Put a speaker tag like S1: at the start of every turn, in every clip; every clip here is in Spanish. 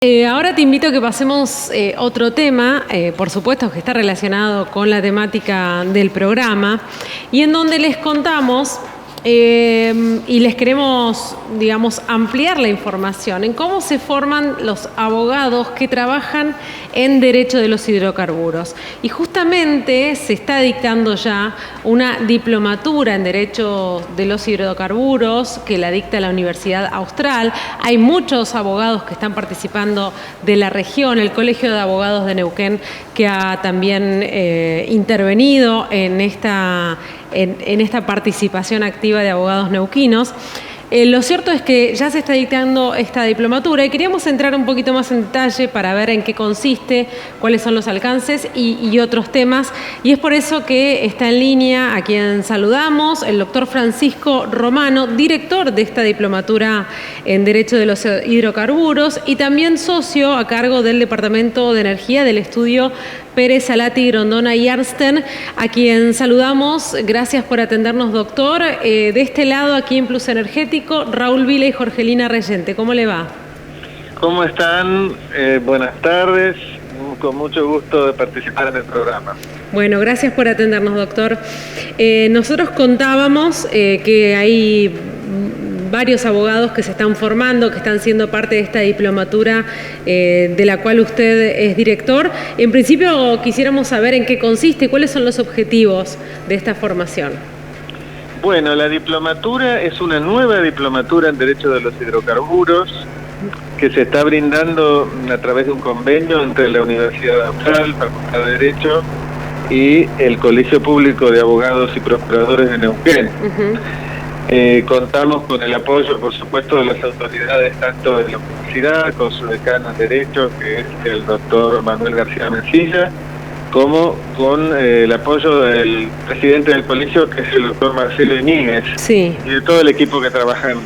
S1: Ahora te invito a que pasemos otro tema, por supuesto que está relacionado con la temática del programa, y en donde les contamos y les queremos, digamos, ampliar la información en cómo se forman los abogados que trabajan en derecho de los hidrocarburos. Y justamente se está dictando ya una diplomatura en derecho de los hidrocarburos que la dicta la Universidad Austral. Hay muchos abogados que están participando de la región, el Colegio de Abogados de Neuquén, que ha también intervenido en esta participación activa de abogados neuquinos. Lo cierto es que ya se está dictando esta diplomatura y queríamos entrar un poquito más en detalle para ver en qué consiste, cuáles son los alcances y otros temas. Y es por eso que está en línea, a quien saludamos, el doctor Francisco Romano, director de esta diplomatura en Derecho de los Hidrocarburos y también socio a cargo del Departamento de Energía del estudio Pérez, Salati, Grondona y Arsten, a quien saludamos. Gracias por atendernos, doctor. De este lado, aquí en Plus Energético, Raúl Vila y Jorgelina Reyente. ¿Cómo le va?
S2: ¿Cómo están? Buenas tardes. Con mucho gusto de participar en el programa.
S1: Bueno, gracias por atendernos, doctor. Nosotros contábamos que hay varios abogados que se están formando, que están siendo parte de esta diplomatura de la cual usted es director. En principio quisiéramos saber en qué consiste, cuáles son los objetivos de esta formación.
S2: Bueno, la diplomatura es una nueva diplomatura en Derecho de los Hidrocarburos que se está brindando a través de un convenio entre la Universidad Austral, Facultad de Derecho, y el Colegio Público de Abogados y Procuradores de Neuquén. Contamos con el apoyo, por supuesto, de las autoridades tanto de la universidad, con su decano en Derecho, que es el doctor Manuel García Mencilla, como con el apoyo del presidente del colegio, que es el doctor Marcelo Iñiguez,
S1: sí,
S2: y de todo el equipo que trabajan,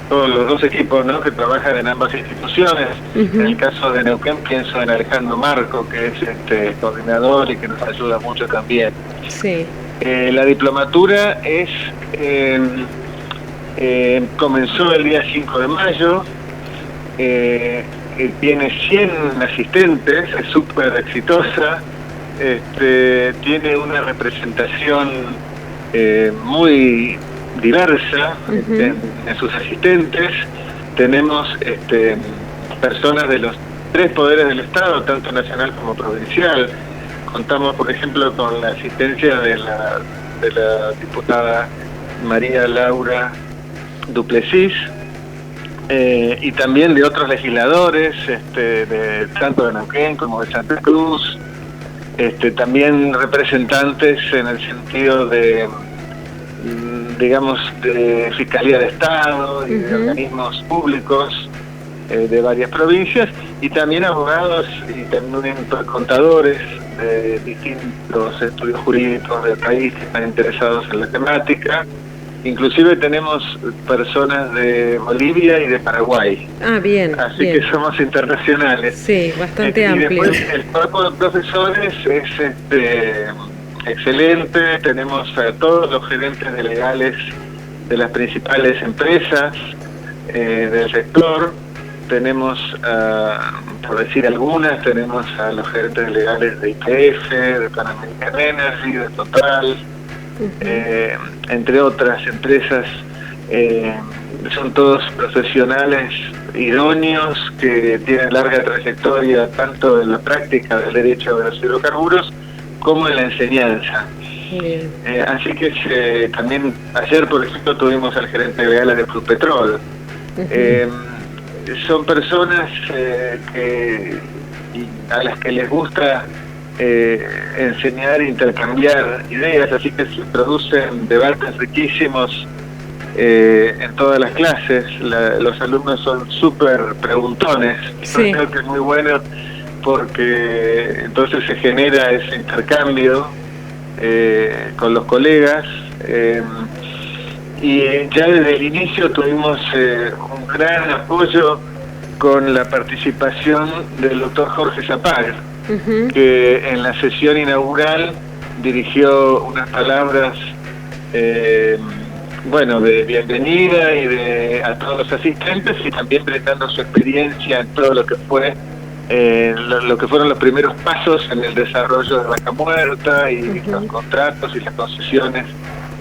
S2: todos los dos equipos, ¿no?, que trabajan en ambas instituciones. En el caso de Neuquén pienso en Alejandro Marco, que es coordinador y que nos ayuda mucho también.
S1: Sí.
S2: La diplomatura comenzó el día 5 de mayo, tiene 100 asistentes, es súper exitosa, tiene una representación muy diversa en sus asistentes. Tenemos personas de los 3 poderes del Estado, tanto nacional como provincial. Contamos, por ejemplo, con la asistencia de la diputada María Laura Duplessis, y también de otros legisladores, tanto de Neuquén como de Santa Cruz, también representantes en el sentido de, digamos, de Fiscalía de Estado y de organismos públicos de varias provincias, y también abogados y también contadores de distintos estudios jurídicos del país que están interesados en la temática. Inclusive tenemos personas de Bolivia y de Paraguay.
S1: Ah, bien.
S2: Así
S1: bien.
S2: que somos internacionales.
S1: Sí, bastante amplio.
S2: Y después el cuerpo de profesores es excelente. Tenemos a todos los gerentes de legales de las principales empresas del sector. Tenemos, por decir algunas, tenemos a los gerentes legales de YPF, de Pan American Energy, de Total, entre otras empresas. Son todos profesionales idóneos que tienen larga trayectoria tanto en la práctica del derecho de los hidrocarburos como en la enseñanza. Así que también ayer, por ejemplo, tuvimos al gerente legal de Pluspetrol. Son personas a las que les gusta enseñar e intercambiar ideas, así que se producen debates riquísimos en todas las clases. Los alumnos son súper preguntones.
S1: Sí.
S2: Creo que es muy bueno porque entonces se genera ese intercambio con los colegas. Y ya desde el inicio tuvimos un gran apoyo con la participación del doctor Jorge Zapag, que en la sesión inaugural dirigió unas palabras bueno, de bienvenida y a todos los asistentes, y también brindando su experiencia en todo lo que fue lo que fueron los primeros pasos en el desarrollo de Vaca Muerta y los contratos y las concesiones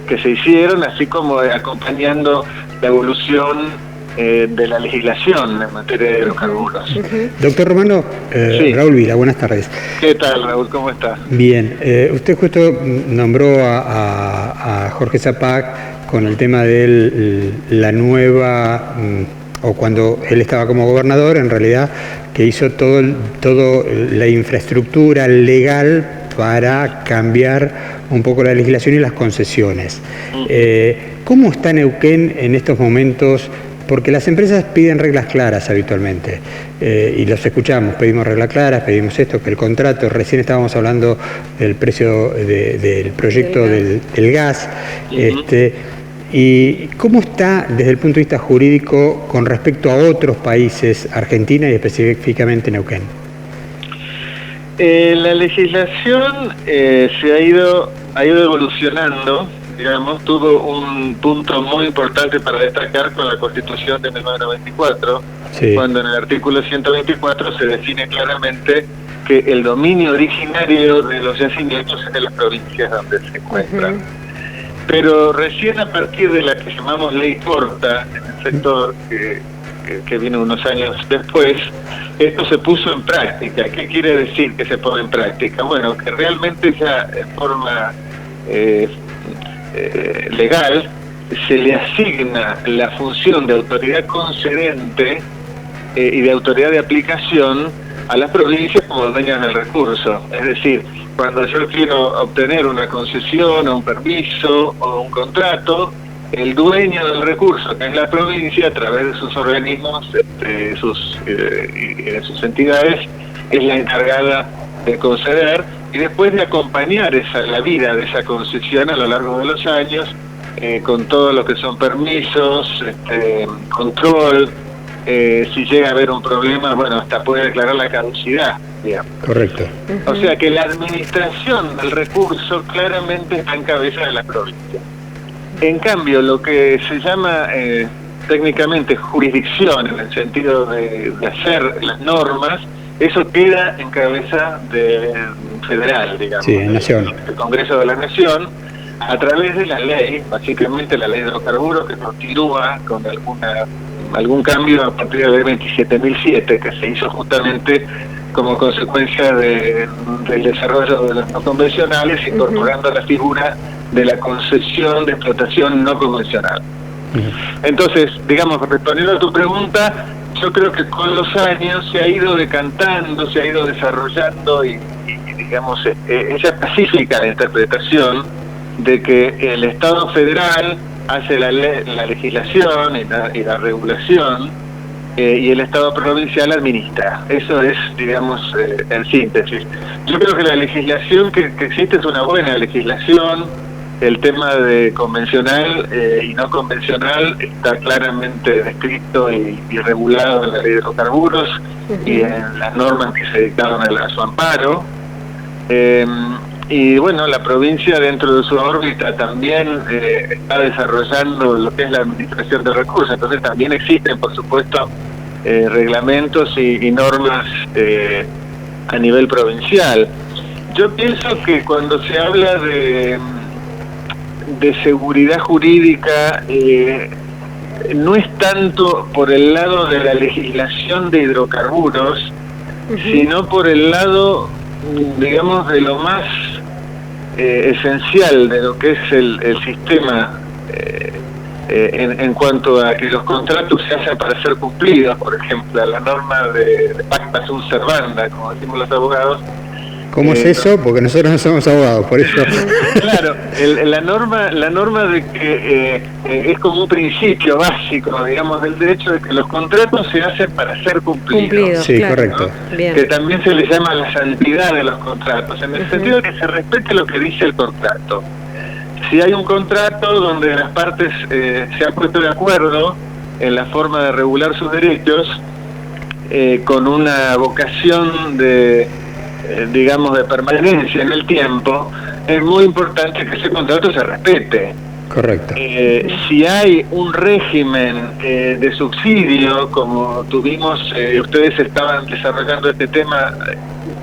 S2: que se hicieron, así como acompañando la evolución de la legislación en materia de hidrocarburos.
S3: Doctor Romano, sí. Raúl Vila, buenas tardes.
S2: ¿Qué tal, Raúl? ¿Cómo está?
S3: Bien, usted justo nombró a Jorge Zapac con el tema de la nueva, o cuando él estaba como gobernador, en realidad, que hizo todo la infraestructura legal para cambiar un poco la legislación y las concesiones. ¿Cómo está Neuquén en estos momentos? Porque las empresas piden reglas claras habitualmente, y los escuchamos, pedimos reglas claras, pedimos esto, que el contrato, recién estábamos hablando del precio del proyecto del gas, y ¿cómo está desde el punto de vista jurídico con respecto a otros países, Argentina y específicamente Neuquén?
S2: La legislación se ha ido evolucionando. Digamos, tuvo un punto muy importante para destacar con la Constitución de 1994, sí, cuando en el artículo 124 se define claramente que el dominio originario de los yacimientos es de las provincias donde se encuentran. Pero recién a partir de la que llamamos ley corta en el sector, que vino unos años después, esto se puso en práctica. ¿Qué quiere decir que se pone en práctica? Bueno, que realmente ya en forma legal se le asigna la función de autoridad concedente y de autoridad de aplicación a las provincias como dueñas del recurso. Es decir, cuando yo quiero obtener una concesión o un permiso o un contrato, el dueño del recurso, que es la provincia, a través de sus organismos y de sus entidades, es la encargada de conceder y después de acompañar la vida de esa concesión a lo largo de los años, con todo lo que son permisos, control, si llega a haber un problema, bueno, hasta puede declarar la caducidad, digamos.
S3: Correcto.
S2: O sea que la administración del recurso claramente está en cabeza de la provincia. En cambio, lo que se llama técnicamente jurisdicción, en el sentido de hacer las normas, eso queda en cabeza de federal, digamos,
S3: sí, Nación.
S2: El Congreso de la Nación, a través de la ley, básicamente la ley de hidrocarburos, que continúa con algún cambio a partir de la ley 27.007, que se hizo justamente como consecuencia del desarrollo de los no convencionales, incorporando la figura de la concesión de explotación no convencional. Entonces, digamos, respondiendo a tu pregunta, yo creo que con los años se ha ido decantando, se ha ido desarrollando y digamos, esa pacífica la interpretación de que el Estado federal hace la legislación y la regulación, y el Estado provincial administra. Eso es, digamos, en síntesis. Yo creo que la legislación que existe es una buena legislación. El tema de convencional y no convencional está claramente descrito y regulado en la ley de hidrocarburos y en las normas que se dictaron a su amparo. Y bueno, la provincia dentro de su órbita también está desarrollando lo que es la administración de recursos, entonces también existen, por supuesto, reglamentos y normas a nivel provincial. Yo pienso que cuando se habla de seguridad jurídica, no es tanto por el lado de la legislación de hidrocarburos, sino por el lado, digamos, de lo más esencial de lo que es el sistema en cuanto a que los contratos se hacen para ser cumplidos. Por ejemplo, la norma de pacta sunt servanda, como decimos los abogados.
S3: ¿Cómo es eso? Porque nosotros no somos abogados, por eso.
S2: Claro, la norma de que es como un principio básico, digamos, del derecho, de que los contratos se hacen para ser cumplidos.
S3: Sí, claro, correcto.
S2: ¿No? Que también se le llama la santidad de los contratos, en el sentido de que se respete lo que dice el contrato. Si hay un contrato donde las partes se han puesto de acuerdo en la forma de regular sus derechos, con una vocación digamos, de permanencia en el tiempo, es muy importante que ese contrato se respete.
S3: Correcto.
S2: Si hay un régimen de subsidio, como tuvimos, ustedes estaban desarrollando este tema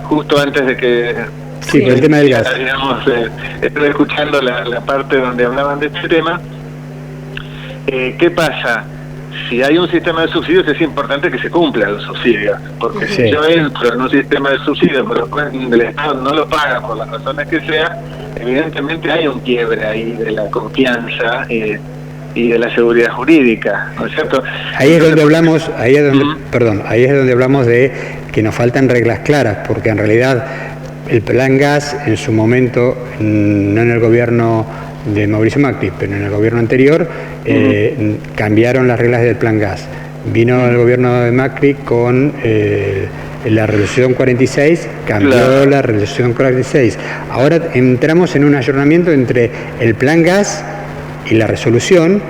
S2: justo antes de que...
S3: Sí, por el tema del gas.
S2: Digamos, estuve escuchando la parte donde hablaban de este tema. ¿Qué pasa? Si hay un sistema de subsidios es importante que se cumplan los subsidios, porque si yo entro en un sistema de subsidios pero el Estado no lo paga por las razones que sea, evidentemente hay un quiebre ahí de la confianza y de la seguridad jurídica, ¿no es cierto?
S3: Ahí es donde hablamos, ahí es donde hablamos de que nos faltan reglas claras, porque en realidad el plan gas en su momento, no en el gobierno de Mauricio Macri, pero en el gobierno anterior cambiaron las reglas del plan gas. Vino el gobierno de Macri con la resolución 46, cambió la resolución 46. Ahora entramos en un ayornamiento entre el plan gas y la resolución,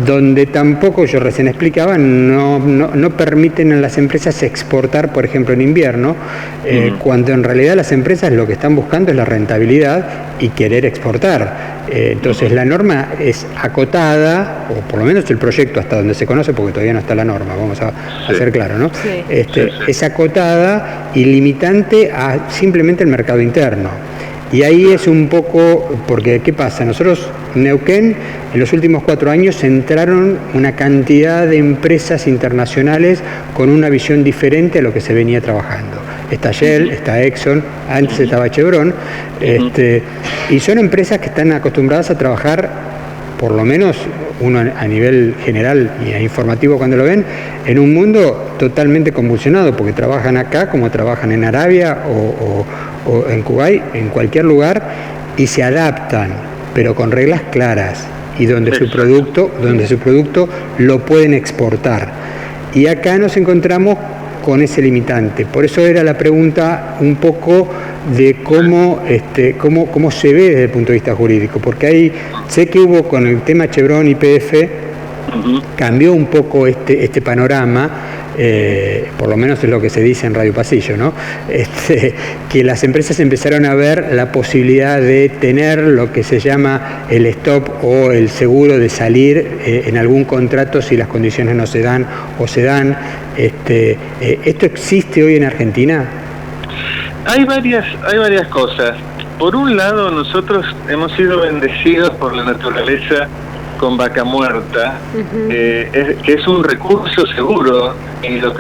S3: donde tampoco, yo recién explicaba, no permiten a las empresas exportar, por ejemplo, en invierno, cuando en realidad las empresas lo que están buscando es la rentabilidad y querer exportar. Entonces la norma es acotada, o por lo menos el proyecto hasta donde se conoce, porque todavía no está la norma, vamos a ser claros, ¿no? Es acotada y limitante a simplemente el mercado interno. Y ahí es un poco, porque ¿qué pasa? Nosotros, en Neuquén, en los últimos 4 años entraron una cantidad de empresas internacionales con una visión diferente a lo que se venía trabajando. Está Shell, está Exxon, antes estaba Chevron, y son empresas que están acostumbradas a trabajar, por lo menos uno a nivel general y informativo cuando lo ven, en un mundo totalmente convulsionado, porque trabajan acá como trabajan en Arabia o en Kuwait, en cualquier lugar, y se adaptan, pero con reglas claras, y donde su producto lo pueden exportar. Y acá nos encontramos con ese limitante. Por eso era la pregunta un poco de cómo se ve desde el punto de vista jurídico, porque ahí sé que hubo con el tema Chevron y YPF, cambió un poco este panorama, por lo menos es lo que se dice en Radio Pasillo, ¿no? Que las empresas empezaron a ver la posibilidad de tener lo que se llama el stop o el seguro de salir en algún contrato si las condiciones no se dan o se dan. ¿Esto existe hoy en Argentina?
S2: Hay varias cosas. Por un lado, nosotros hemos sido bendecidos por la naturaleza con vaca muerta, que es un recurso seguro en lo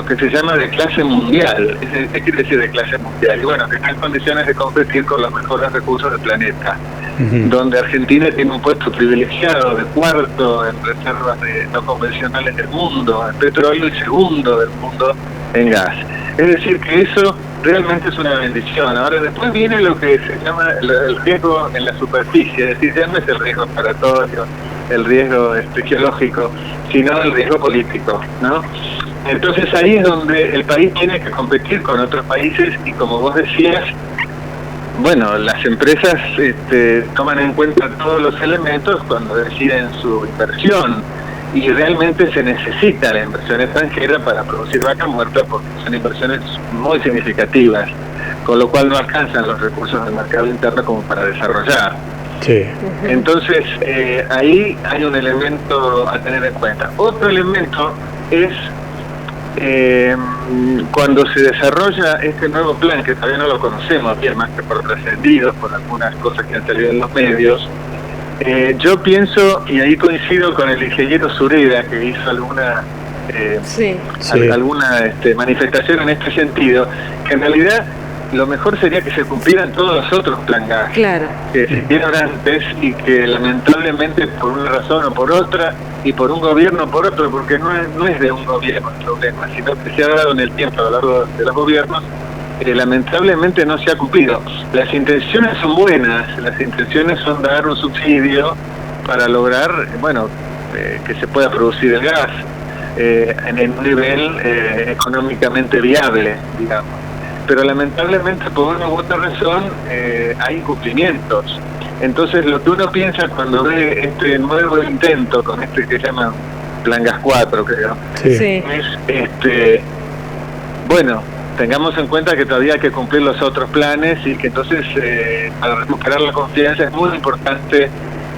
S2: que se llama de clase mundial. ¿Qué quiere decir de clase mundial? Y bueno, que está en condiciones de competir con los mejores recursos del planeta, donde Argentina tiene un puesto privilegiado de cuarto en reservas no convencionales del mundo, en petróleo, y segundo del mundo en gas. Es decir, que eso realmente es una bendición. Ahora, después viene lo que se llama el riesgo en la superficie, es decir, ya no es el riesgo operatorio, el riesgo geológico, sino el riesgo político, ¿no? Entonces ahí es donde el país tiene que competir con otros países, y como vos decías, bueno, las empresas toman en cuenta todos los elementos cuando deciden su inversión, y realmente se necesita la inversión extranjera para producir vaca muerta, porque son inversiones muy significativas, con lo cual no alcanzan los recursos del mercado interno como para desarrollar.
S3: Sí.
S2: Entonces, ahí hay un elemento a tener en cuenta. Otro elemento es cuando se desarrolla este nuevo plan, que todavía no lo conocemos bien, más que por trascendidos, por algunas cosas que han salido en los medios. Yo pienso, y ahí coincido con el ingeniero Sureda, que hizo alguna manifestación en este sentido, que en realidad lo mejor sería que se cumplieran todos los otros plan gas que se hicieron antes, y que lamentablemente por una razón o por otra, y por un gobierno o por otro, porque no es de un gobierno el problema, sino que se ha dado en el tiempo a lo largo de los gobiernos, lamentablemente no se ha cumplido. Las intenciones son buenas, las intenciones son dar un subsidio para lograr, que se pueda producir el gas en un nivel económicamente viable, digamos. Pero lamentablemente por una u otra razón hay incumplimientos. Entonces lo que uno piensa cuando ve este nuevo intento con que se llama Plan Gas 4, creo, es tengamos en cuenta que todavía hay que cumplir los otros planes, y que entonces para recuperar la confianza es muy importante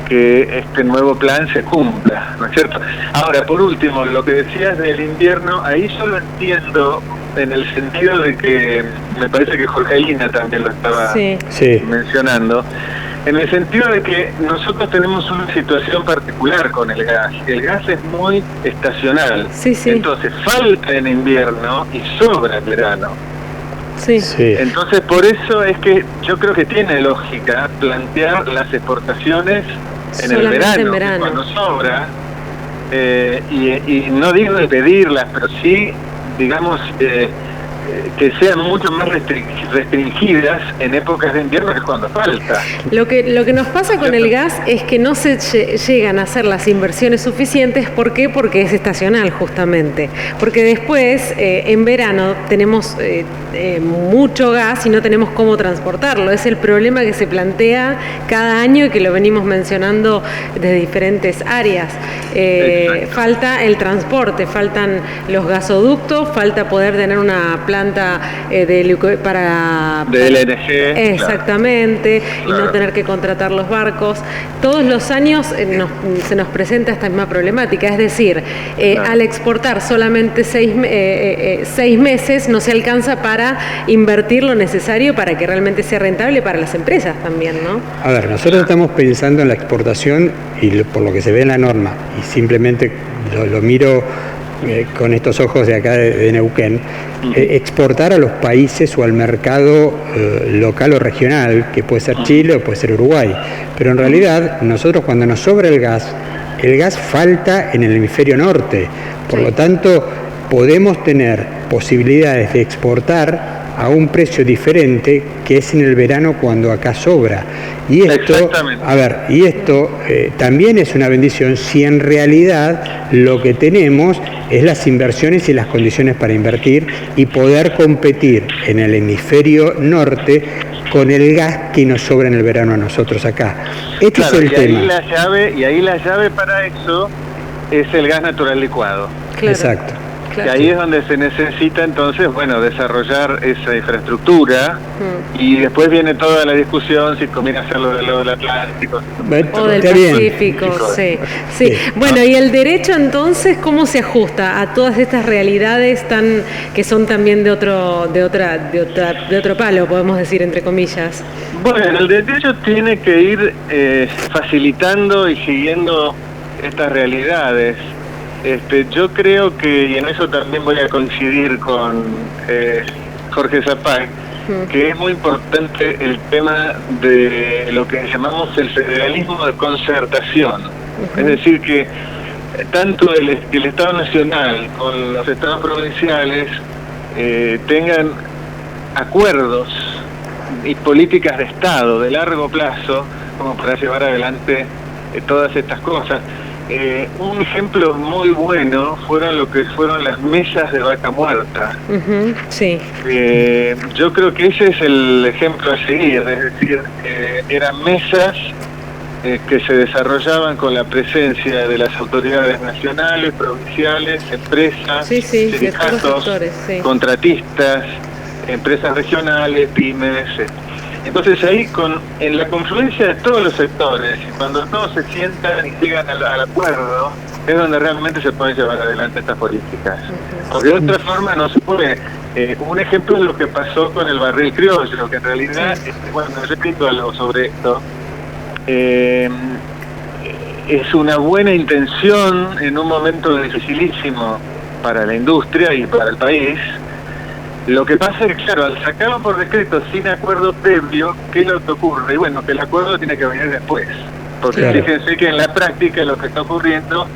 S2: que este nuevo plan se cumpla, ¿no es cierto? Ahora, por último, lo que decías del invierno, ahí yo lo entiendo en el sentido de que, me parece que Jorgelina también lo estaba mencionando, en el sentido de que nosotros tenemos una situación particular con el gas. El gas es muy estacional, entonces falta en invierno y sobra en verano. Entonces, por eso es que yo creo que tiene lógica plantear las exportaciones en el verano. Cuando sobra, y no digo de pedirlas, pero sí, digamos, que sean mucho más restringidas en épocas de invierno que cuando falta.
S1: Lo que nos pasa con el gas es que no se llegan a hacer las inversiones suficientes. ¿Por qué? Porque es estacional, justamente. Porque después, en verano, tenemos mucho gas y no tenemos cómo transportarlo. Es el problema que se plantea cada año y que lo venimos mencionando de diferentes áreas. Falta el transporte, faltan los gasoductos, falta poder tener una planta de
S2: LNG.
S1: Exactamente, y no tener que contratar los barcos. Todos los años se nos presenta esta misma problemática, es decir, al exportar solamente 6 meses no se alcanza para invertir lo necesario para que realmente sea rentable para las empresas también, ¿no?
S3: A ver, nosotros estamos pensando en la exportación y por lo que se ve en la norma, y simplemente lo miro con estos ojos de acá de Neuquén, exportar a los países o al mercado local o regional, que puede ser Chile o puede ser Uruguay. Pero en realidad, nosotros cuando nos sobra el gas falta en el hemisferio norte. Por lo tanto, podemos tener posibilidades de exportar a un precio diferente que es en el verano cuando acá sobra. Y esto, también es una bendición si en realidad lo que tenemos es las inversiones y las condiciones para invertir y poder competir en el hemisferio norte con el gas que nos sobra en el verano a nosotros acá. Este es el tema.
S2: Ahí la llave para eso es el gas natural licuado.
S3: Exacto.
S2: Que ahí es donde se necesita entonces, desarrollar esa infraestructura y después viene toda la discusión si conviene hacerlo del lado del Atlántico
S1: o del Pacífico. Bueno, y el derecho entonces, ¿cómo se ajusta a todas estas realidades que son también de otro palo, podemos decir, entre comillas?
S2: Bueno, el derecho tiene que ir facilitando y siguiendo estas realidades. Yo creo que, y en eso también voy a coincidir con Jorge Zapac, que es muy importante el tema de lo que llamamos el federalismo de concertación. Es decir, que tanto el Estado Nacional con los Estados provinciales tengan acuerdos y políticas de Estado de largo plazo como para llevar adelante todas estas cosas. Un ejemplo muy bueno fueron lo que fueron las mesas de vaca muerta. Yo creo que ese es el ejemplo a seguir, es decir, eran mesas que se desarrollaban con la presencia de las autoridades nacionales, provinciales, empresas, sindicatos, contratistas, empresas regionales, pymes. Entonces ahí, en la confluencia de todos los sectores, cuando todos se sientan y llegan al acuerdo, es donde realmente se pueden llevar adelante estas políticas. Porque de otra forma no se puede. Un ejemplo es lo que pasó con el barril criollo, que en realidad, repito algo sobre esto, es una buena intención en un momento dificilísimo para la industria y para el país. Lo que pasa es que, claro, al sacarlo por decreto sin acuerdo previo, ¿qué es lo que ocurre? Y bueno, que el acuerdo tiene que venir después. Porque fíjense que en la práctica lo que está ocurriendo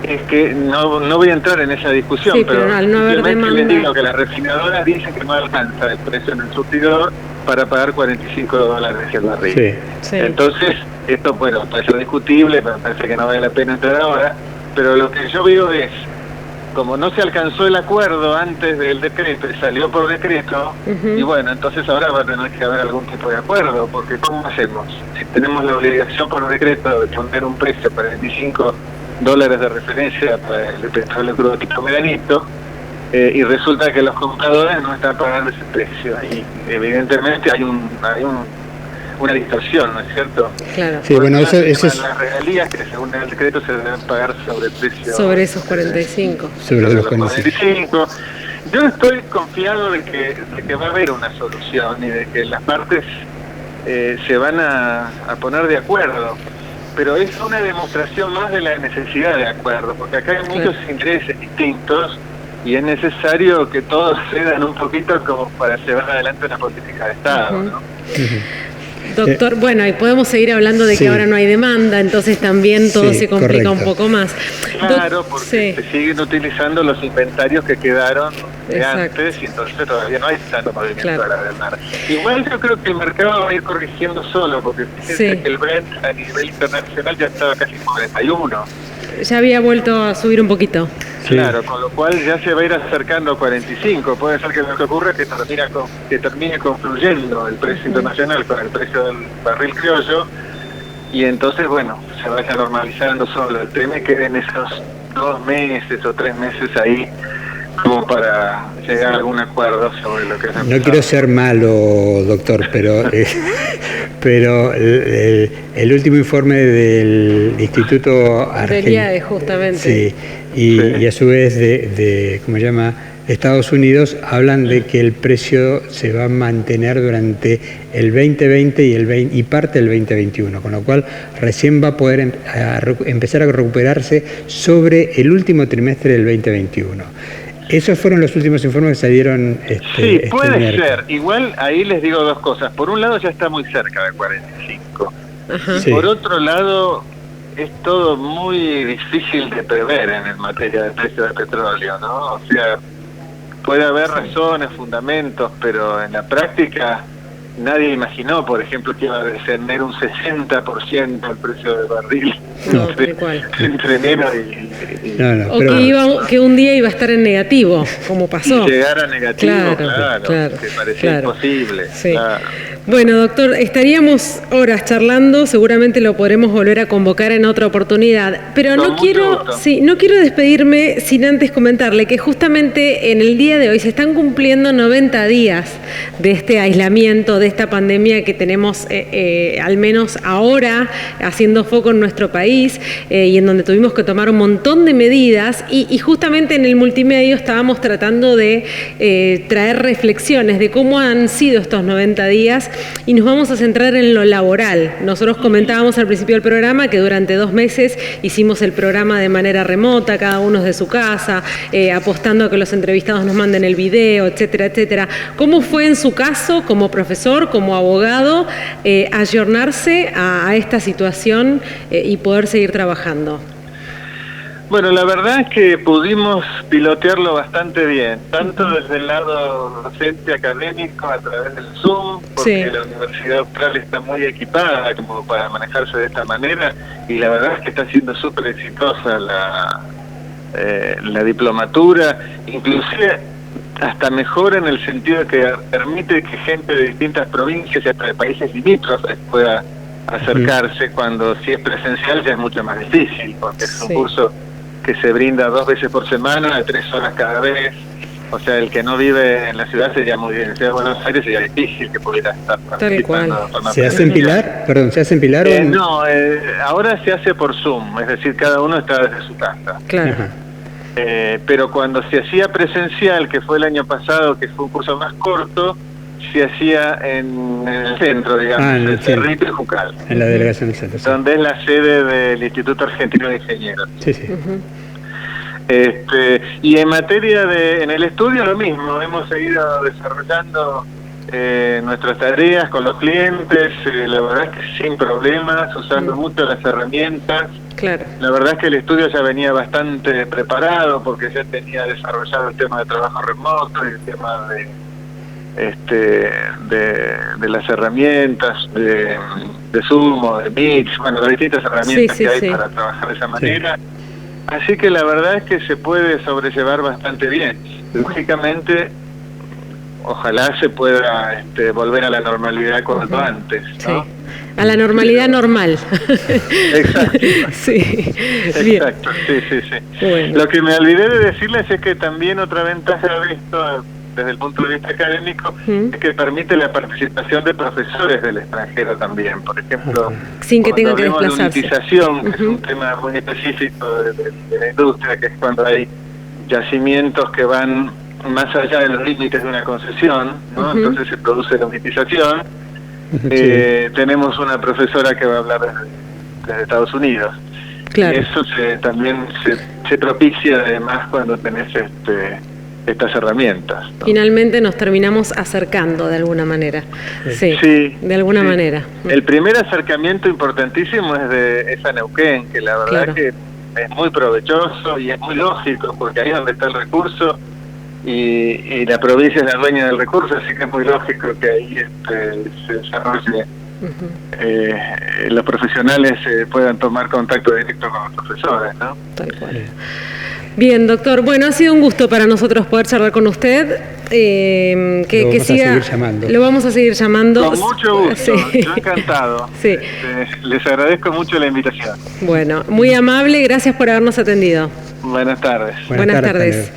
S2: es que no voy a entrar en esa discusión, pero
S1: al no haber demanda,
S2: les digo que las refinadoras dicen que no alcanza el precio en el surtidor para pagar $45 el barril. Entonces, esto, puede ser discutible, pero parece que no vale la pena entrar ahora, pero lo que yo veo es, como no se alcanzó el acuerdo antes del decreto y salió por decreto, y bueno, entonces ahora va a tener que haber algún tipo de acuerdo, porque ¿cómo hacemos? Si tenemos la obligación por decreto de poner un precio para $25 de referencia para el petróleo crudo tipo medanito, y resulta que los compradores no están pagando ese precio, y evidentemente hay una distorsión, ¿no es cierto?
S1: Claro.
S3: Sí, bueno, eso es...
S2: Las regalías que según el decreto se deben pagar sobre el precio...
S1: Sobre esos 45.
S3: Sobre los 45.
S2: Yo estoy confiado de que va a haber una solución y de que las partes se van a poner de acuerdo. Pero es una demostración más de la necesidad de acuerdo, porque acá hay muchos intereses distintos y es necesario que todos cedan un poquito como para llevar adelante una política de Estado, ¿no?
S1: Doctor, bueno, y podemos seguir hablando de que ahora no hay demanda, entonces también todo se complica un poco más.
S2: Claro, porque se siguen utilizando los inventarios que quedaron de antes y entonces todavía no hay tanto movimiento para demandar. Igual yo creo que el mercado va a ir corrigiendo solo, porque fíjense que el Brent a nivel internacional ya estaba casi en 41.
S1: Ya había vuelto a subir un poquito.
S2: Claro, con lo cual ya se va a ir acercando a 45. Puede ser que lo que ocurra es que termine confluyendo el precio internacional con el precio del barril criollo y entonces, bueno, se vaya normalizando solo. El tema es que en esos 2 meses o 3 meses ahí como para llegar a algún acuerdo sobre lo que es.
S3: No quiero ser malo, doctor, pero el último informe del Instituto
S1: Argentino, justamente.
S3: Y a su vez de ¿cómo se llama? Estados Unidos hablan de que el precio se va a mantener durante el 2020 y parte del 2021, con lo cual recién va a poder empezar a recuperarse sobre el último trimestre del 2021. Esos fueron los últimos informes que salieron.
S2: Sí, puede ser. Igual ahí les digo 2 cosas. Por un lado ya está muy cerca de 45. Y por otro lado es todo muy difícil de prever en materia de precio del petróleo, ¿no? O sea, puede haber razones, fundamentos, pero en la práctica nadie imaginó, por ejemplo, que iba a descender un 60% el precio del barril entre enero y
S1: que un día iba a estar en negativo, como pasó.
S2: Y llegar a negativo, claro, que parecía imposible.
S1: Sí. Claro. Bueno, doctor, estaríamos horas charlando, seguramente lo podremos volver a convocar en otra oportunidad, pero no quiero despedirme sin antes comentarle que justamente en el día de hoy se están cumpliendo 90 días de este aislamiento, de esta pandemia que tenemos al menos ahora haciendo foco en nuestro país y en donde tuvimos que tomar un montón de medidas y justamente en el multimedio estábamos tratando de traer reflexiones de cómo han sido estos 90 días y nos vamos a centrar en lo laboral. Nosotros comentábamos al principio del programa que durante 2 meses hicimos el programa de manera remota, cada uno desde su casa, apostando a que los entrevistados nos manden el video, etcétera, etcétera. ¿Cómo fue en su caso, como profesor, como abogado, ayornarse a esta situación y poder seguir trabajando?
S2: Bueno, la verdad es que pudimos pilotearlo bastante bien, tanto desde el lado docente académico a través del Zoom, porque la Universidad Austral está muy equipada como para manejarse de esta manera, y la verdad es que está siendo súper exitosa la diplomatura, inclusive hasta mejor en el sentido de que permite que gente de distintas provincias y hasta de países limítrofes pueda acercarse, cuando si es presencial ya es mucho más difícil, porque es un curso que se brinda 2 veces por semana, de 3 horas cada vez. O sea, el que no vive en la ciudad sería muy bien. En la ciudad de Buenos Aires sería difícil que pudiera estar participando.
S3: ¿Se hace en Pilar? Perdón, ¿se hace en Pilar?
S2: No, ahora se hace por Zoom, es decir, cada uno está desde su casa.
S1: Claro.
S2: Pero cuando se hacía presencial, que fue el año pasado, que fue un curso más corto, se hacía en el centro, digamos, en Cerrito y Juncal.
S3: En la delegación del centro.
S2: Donde es la sede del Instituto Argentino de Ingenieros.
S3: Sí.
S2: Y en materia en el estudio lo mismo, hemos seguido desarrollando nuestras tareas con los clientes, la verdad es que sin problemas, usando mucho las herramientas.
S1: Claro. La
S2: verdad es que el estudio ya venía bastante preparado porque ya tenía desarrollado el tema de trabajo remoto y el tema de las herramientas de Zoom o de Meet, bueno, las distintas herramientas que hay para trabajar de esa manera. Así que la verdad es que se puede sobrellevar bastante bien. Lógicamente, ojalá se pueda volver a la normalidad cuanto antes, ¿no?
S1: Sí. A la normalidad normal.
S2: Exacto.
S1: Exacto,
S2: sí. Bueno. Lo que me olvidé de decirles es que también otra ventaja de esto desde el punto de vista académico, es que permite la participación de profesores del extranjero también. Por ejemplo,
S1: sin que tenga que desplazarse.
S2: De unitización, que es un tema muy específico de la industria, que es cuando hay yacimientos que van más allá de los límites de una concesión, ¿no? Entonces se produce la unitización. Tenemos una profesora que va a hablar desde Estados Unidos.
S1: Claro.
S2: Y eso también se propicia además cuando tenés estas herramientas, ¿no?
S1: Finalmente nos terminamos acercando de alguna manera. Sí, de alguna manera.
S2: El primer acercamiento importantísimo es a Neuquén, que la verdad que es muy provechoso y es muy lógico, porque ahí es donde está el recurso y la provincia es la dueña del recurso, así que es muy lógico que ahí se desarrolle. Los profesionales puedan tomar contacto directo con los profesores, ¿no?
S1: Tal cual. Bien, doctor. Bueno, ha sido un gusto para nosotros poder charlar con usted. Que siga. Lo vamos a seguir llamando.
S2: Con mucho gusto. Yo encantado.
S1: Sí.
S2: Les agradezco mucho la invitación.
S1: Bueno, muy amable. Gracias por habernos atendido.
S2: Buenas tardes.
S1: Buenas tardes.